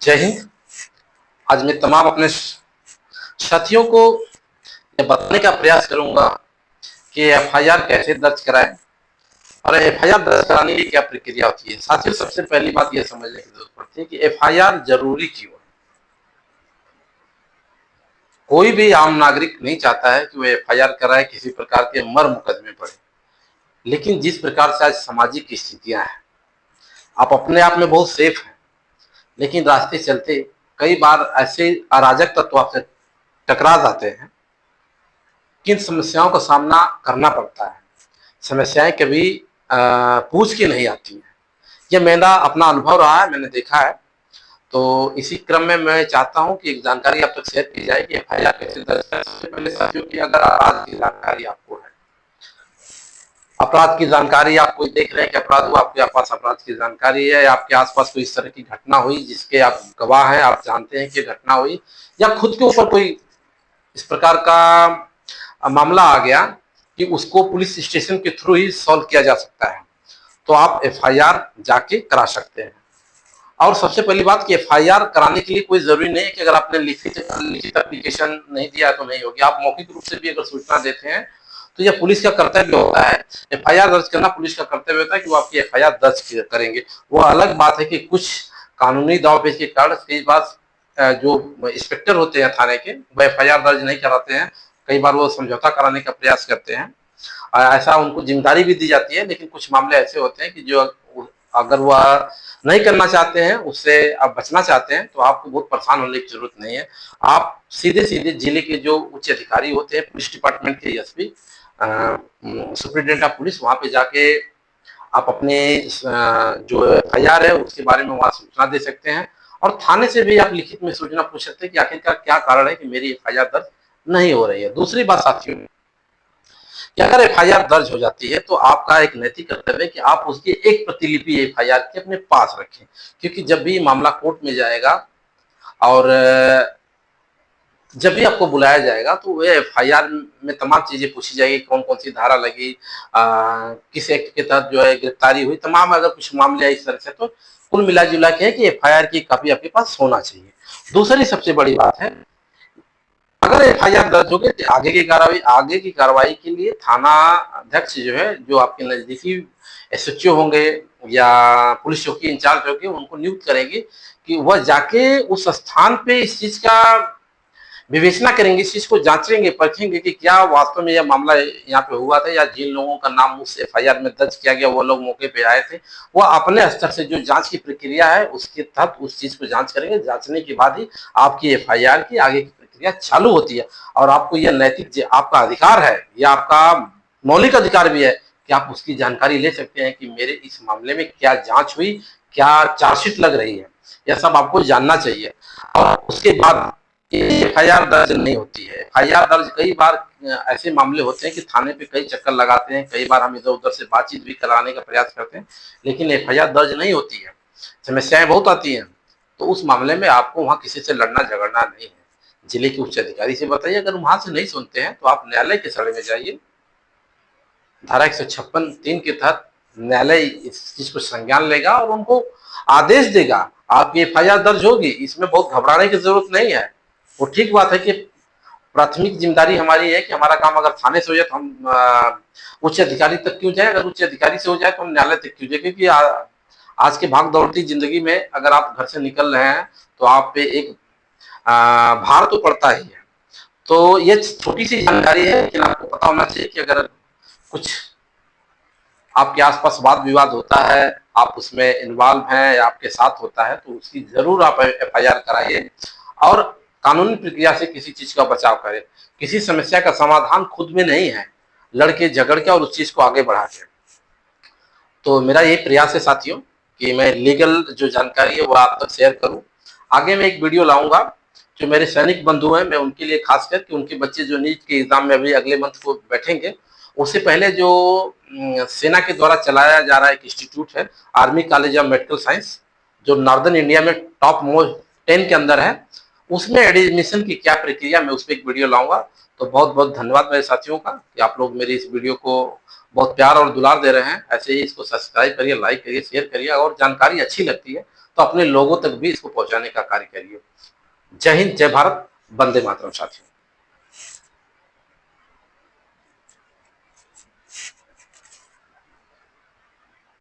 जय हिंद। आज मैं तमाम अपने साथियों को ये बताने का प्रयास करूंगा कि एफआईआर कैसे दर्ज कराएं और एफआईआर दर्ज कराने की क्या प्रक्रिया होती है। साथियों, सबसे पहली बात यह समझने की जरूरत पड़ती है कि एफआईआर जरूरी क्यों है। कोई भी आम नागरिक नहीं चाहता है कि वो एफआईआर कराए, किसी प्रकार के मर मुकदमे पड़े। लेकिन जिस प्रकार से आज सामाजिक स्थितियां हैं, आप अपने आप में बहुत सेफ हैं, लेकिन रास्ते चलते कई बार ऐसे अराजक तत्व आपसे टकरा जाते हैं। किन समस्याओं का सामना करना पड़ता है। समस्याएं कभी पूछ के नहीं आती हैं। यह मेरा अपना अनुभव रहा है, मैंने देखा है। तो इसी क्रम में मैं चाहता हूं कि एक जानकारी आप तक शेयर की जाए कि एफआईआर कैसे दर्ज करें। सबसे पहले साथियों की अगर अपराध की जानकारी आपको है, अपराध की जानकारी आप कोई देख रहे हैं कि अपराध हुआ, आपके पास अपराध की जानकारी है, या आपके आसपास कोई इस तरह की घटना हुई जिसके आप गवाह हैं, आप जानते हैं कि घटना हुई, या खुद के ऊपर कोई इस प्रकार का मामला आ गया कि उसको पुलिस स्टेशन के थ्रू ही सॉल्व किया जा सकता है, तो आप एफआईआर जाके करा सकते हैं। और सबसे पहली बात कि एफआईआर कराने के लिए कोई जरूरी नहीं है कि अगर आपने लिखित एप्लीकेशन नहीं दिया है तो नहीं होगी। आप मौखिक रूप से भी अगर सूचना देते हैं तो यह पुलिस का कर्तव्य होता है। एफआईआर दर्ज करना पुलिस का कर्तव्य होता है कि वो आपकी एफआईआर दर्ज करेंगे। वो अलग बात है कि कुछ कानूनी दांवपेच के कारण कई बार जो इंस्पेक्टर होते हैं थाने के, वो एफआईआर दर्ज नहीं कराते हैं। कई बार वो समझौता कराने का प्रयास करते हैं, ऐसा उनको जिम्मेदारी भी दी जाती है। लेकिन कुछ मामले ऐसे होते हैं कि जो अगर वह नहीं करना चाहते हैं, उससे आप बचना चाहते हैं, तो आपको बहुत परेशान होने की जरूरत नहीं है। आप सीधे सीधे जिले के जो उच्च अधिकारी होते हैं, पुलिस डिपार्टमेंट के एसपी, सुप्रिंटेंडेंट ऑफ पुलिस, वहां पे जाके आप अपने जो एफआईआर है उसके बारे में वहां सूचना दे सकते हैं। और थाने से भी आप लिखित में सूचना पूछ सकते हैं कि आखिरकार क्या कारण है कि मेरी एफआईआर दर्ज नहीं हो रही है। दूसरी बात साथियों, कि अगर एफआईआर दर्ज हो जाती है तो आपका एक नैतिक कर्तव्य है कि आप उसकी एक प्रतिलिपि एफआईआर की अपने पास रखें। क्योंकि जब भी मामला कोर्ट में जाएगा और जब भी आपको बुलाया जाएगा तो वह एफआईआर में तमाम चीजें पूछी जाएगी, कौन कौन सी धारा लगी, किस एक्ट के तहत जो है गिरफ्तारी हुई, तमाम अगर कुछ मामले है इस तरह से, तो कुल मिला जुला के है कि एफआईआर की कॉपी आपके पास होना चाहिए। दूसरी सबसे बड़ी बात है, अगर एफआईआर दर्ज हो गई तो आगे की कार्रवाई के लिए थाना अध्यक्ष जो है, जो आपके नजदीकी एसएचओ होंगे या पुलिस चौकी इंचार्ज होंगे, उनको नियुक्त करेंगे कि वह जाके उस स्थान पे इस चीज का विवेचना करेंगे, इस चीज को जांचेंगे, परखेंगे कि क्या वास्तव में यह मामला यहाँ पे हुआ था, या जिन लोगों का नाम उस एफआईआर में दर्ज किया गया वो लोग मौके पे आए थे। वह अपने स्तर से जो जांच की प्रक्रिया है उसके तहत उस चीज को जांच करेंगे। जांचने के बाद ही आपकी एफआईआर की आगे की प्रक्रिया चालू होती है। और आपको यह नैतिक आपका अधिकार है, यह आपका मौलिक अधिकार भी है कि आप उसकी जानकारी ले सकते हैं कि मेरे इस मामले में क्या जांच हुई, क्या चार्जशीट लग रही है, यह सब आपको जानना चाहिए। और उसके बाद एफआईआर दर्ज नहीं होती है। एफआईआर दर्ज कई बार ऐसे मामले होते हैं कि थाने पे कई चक्कर लगाते हैं, कई बार हम इधर उधर से बातचीत भी कराने का प्रयास करते हैं, लेकिन एफआईआर दर्ज नहीं होती है। समस्याएं बहुत आती हैं। तो उस मामले में आपको वहां किसी से लड़ना झगड़ना नहीं है। जिले के उच्च अधिकारी से बताइए, अगर वहां से नहीं सुनते हैं तो आप न्यायालय के सड़े में जाइए। धारा 156(3) के तहत न्यायालय इस चीज को संज्ञान लेगा और उनको आदेश देगा। आपकी एफआईआर दर्ज होगी, इसमें बहुत घबराने की जरूरत नहीं है। वो ठीक बात है कि प्राथमिक जिम्मेदारी हमारी है कि हमारा काम अगर थाने से हो जाए तो हम उच्च अधिकारी तक क्यों जाए, अगर उच्च अधिकारी से हो जाए तो हम न्यायालय तक क्यों जाए। क्योंकि आज के भाग दौड़ती जिंदगी में अगर आप घर से निकल रहे हैं तो आप पे एक भार तो पड़ता ही है। तो ये छोटी सी जानकारी है, लेकिन आपको पता होना चाहिए कि अगर कुछ आपके आसपास वाद विवाद होता है, आप उसमें इन्वॉल्व हैं या आपके साथ होता है, तो उसकी जरूर आप एफआईआर कराइए और कानूनी प्रक्रिया से किसी चीज का बचाव करें। किसी समस्या का समाधान खुद में नहीं है, लड़के झगड़ के और उस चीज को आगे बढ़ा के। तो मेरा ये प्रयास है साथियों कि मैं लीगल जो जानकारी है वो आप तक शेयर करूं। आगे मैं एक वीडियो लाऊंगा जो मेरे सैनिक बंधु हैं, मैं उनके लिए खास करके, उनके बच्चे जो नीट के एग्जाम में अभी अगले मंथ को बैठेंगे, उससे पहले जो सेना के द्वारा चलाया जा रहा है एक इंस्टीट्यूट है, army college of medical science, जो नॉर्दर्न इंडिया में टॉप मोस्ट 10 के अंदर है, उसमें एडमिशन की क्या प्रक्रिया, मैं उस पर एक वीडियो लाऊंगा। तो बहुत बहुत धन्यवाद मेरे साथियों का कि आप लोग मेरी इस वीडियो को बहुत प्यार और दुलार दे रहे हैं। ऐसे ही इसको सब्सक्राइब करिए, लाइक करिए, शेयर करिए, और जानकारी अच्छी लगती है तो अपने लोगों तक भी इसको पहुंचाने का कार्य करिए। जय हिंद, जय भारत, वंदे मातरम साथियों।